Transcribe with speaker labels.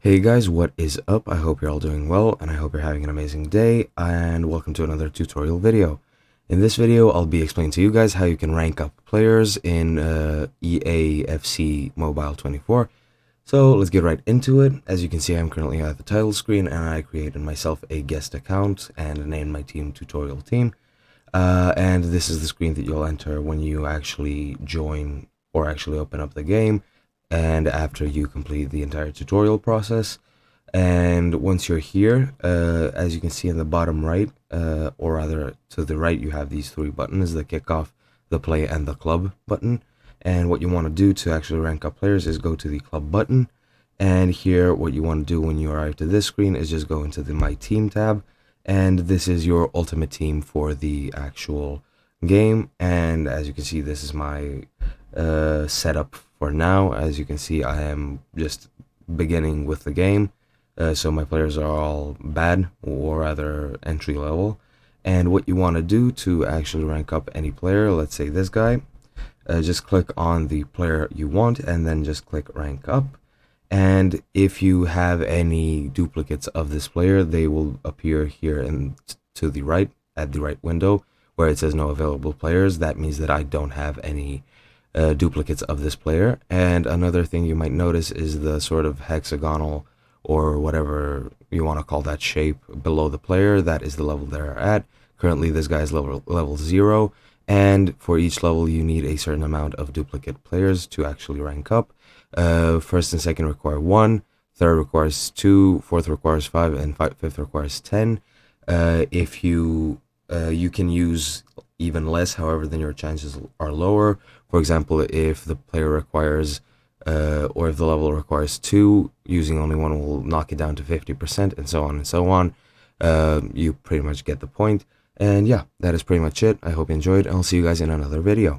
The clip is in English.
Speaker 1: Hey guys, what is up? I hope you're all doing well, and I hope you're having an amazing day, and welcome to another tutorial video. In this video, I'll be explaining to you guys how you can rank up players in EAFC Mobile 24. So let's get right into it. As you can see, I'm currently at the title screen, and I created myself a guest account and named my team Tutorial Team. And this is the screen that you'll enter when you actually join or actually open up the game, and after you complete the entire tutorial process. And once you're here, as you can see in the bottom right, or rather to the right, you have these three buttons: the kickoff, the play, and the club button. And what you want to do to actually rank up players is go to the club button, and here what you want to do when you arrive to this screen is just go into the My Team tab, and this is your ultimate team for the actual game. And as you can see, this is my setup for now. As you can see, I am just beginning with the game, so my players are all bad, or rather entry level. And what you want to do to actually rank up any player, let's say this guy, just click on the player you want and then just click rank up. And if you have any duplicates of this player, they will appear here and to the right, at the right window where it says no available players. That means that I don't have any duplicates of this player. And another thing you might notice is the sort of hexagonal, or whatever you want to call that shape, below the player. That is the level they're at. Currently this guy is level 0, and for each level you need a certain amount of duplicate players to actually rank up. First and second require 1, third requires 2, fourth requires 5, and fifth requires 10. If you can use even less, however, then your chances are lower. For example, if the player requires or if the level requires 2, using only 1 will knock it down to 50%, and so on and so on. You pretty much get the point. And yeah, that is pretty much it. I hope you enjoyed, and I'll see you guys in another video.